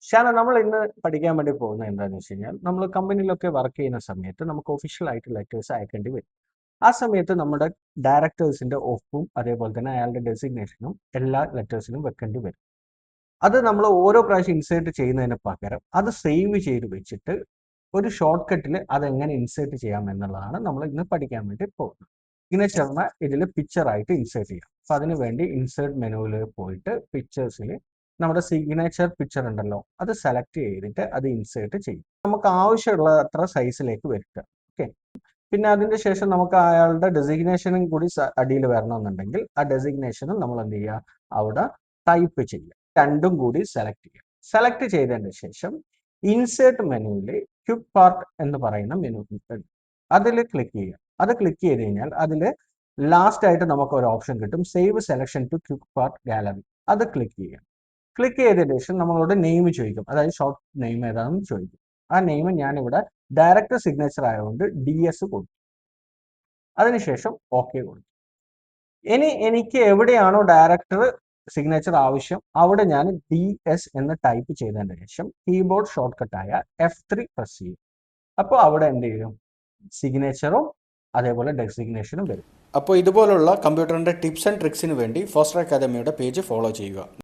ഷാന, നമ്മൾ ഇന്ന് പഠിക്കാൻ വേണ്ടി പോകുന്നത് എന്താണെന്ന് വെച്ച് കഴിഞ്ഞാൽ, നമ്മൾ കമ്പനിയിലൊക്കെ വർക്ക് ചെയ്യുന്ന സമയത്ത് നമുക്ക് ഒഫീഷ്യൽ ആയിട്ട് ലെറ്റേഴ്സ് അയക്കേണ്ടി വരും. ആ സമയത്ത് നമ്മുടെ ഡയറക്ടേഴ്സിന്റെ ഒപ്പും അതേപോലെ തന്നെ അയാളുടെ ഡെസിഗ്നേഷനും എല്ലാ ലെറ്റേഴ്സിനും വെക്കേണ്ടി വരും. അത് നമ്മൾ ഓരോ പ്രാവശ്യം ഇൻസേർട്ട് ചെയ്യുന്നതിന് പകരം അത് സേവ് ചെയ്ത് വെച്ചിട്ട് ഒരു ഷോർട്ട് കട്ടിൽ അതെങ്ങനെ ഇൻസേർട്ട് ചെയ്യാം എന്നുള്ളതാണ് നമ്മൾ ഇന്ന് പഠിക്കാൻ വേണ്ടി പോകുന്നത്. സിഗ്നേച്ചറിനെ ഇതിൽ പിക്ചറായിട്ട് ഇൻസേർട്ട് ചെയ്യാം. അപ്പൊ അതിന് വേണ്ടി ഇൻസേർട്ട് മെനുവിൽ പോയിട്ട് പിക്ചേഴ്സിൽ നമ്മുടെ സിഗ്നേച്ചർ പിക്ചർ ഉണ്ടല്ലോ, അത് സെലക്ട് ചെയ്തിട്ട് അത് ഇൻസേർട്ട് ചെയ്യും. നമുക്ക് ആവശ്യമുള്ള അത്ര സൈസിലേക്ക് വരുത്തുക. ഓക്കെ. പിന്നെ അതിന്റെ ശേഷം നമുക്ക് അയാളുടെ ഡെസിഗ്നേഷനും കൂടി അടിയിൽ വരണമെന്നുണ്ടെങ്കിൽ ആ ഡെസിഗ്നേഷനും നമ്മൾ എന്ത് ചെയ്യുക, അവിടെ ടൈപ്പ് ചെയ്യുക. രണ്ടും കൂടി സെലക്ട് ചെയ്യുക. സെലക്ട് ചെയ്തതിന് ശേഷം ഇൻസേർട്ട് മെനുവിൽ ക്വിക്ക് പാർട്ട് എന്ന് പറയുന്ന മെനു അതിൽ ക്ലിക്ക് ചെയ്യുക. അത് ക്ലിക്ക് ചെയ്ത് കഴിഞ്ഞാൽ അതിൽ ലാസ്റ്റ് ആയിട്ട് നമുക്ക് ഒരു ഓപ്ഷൻ കിട്ടും, save selection to quick part gallery. അത് ക്ലിക്ക് ചെയ്യുക. ക്ലിക്ക് ചെയ്തതിന് ശേഷം നമ്മളോട് നെയിം ചോദിക്കും, അതായത് ഷോർട്ട് നെയിം ഏതാണെന്ന് ചോദിക്കും. ആ നെയിം ഞാനിവിടെ ഡയറക്ടർ സിഗ്നേച്ചർ ആയതുകൊണ്ട് DS കൊടുക്കും. അതിനുശേഷം ഓക്കെ കൊടുക്കും. ഇനി എനിക്ക് എവിടെയാണോ ഡയറക്ടർ സിഗ്നേച്ചർ ആവശ്യം അവിടെ ഞാൻ DS എന്ന് ടൈപ്പ് ചെയ്തതിന് ശേഷം കീബോർഡ് ഷോർട്ട് കട്ടായ F3 പ്രസ് ചെയ്യും. അപ്പോൾ അവിടെ എന്ത് ചെയ്യും, സിഗ്നേച്ചറും അതേപോലെ ഡെസിഗ്നേഷനും വരും. അപ്പോൾ ഇതുപോലുള്ള കമ്പ്യൂട്ടറിൻ്റെ ടിപ്സ് ആൻഡ് ട്രിക്സിന് വേണ്ടി ഫോസ്റ്റർ അക്കാദമിയുടെ പേജ് ഫോളോ ചെയ്യുക.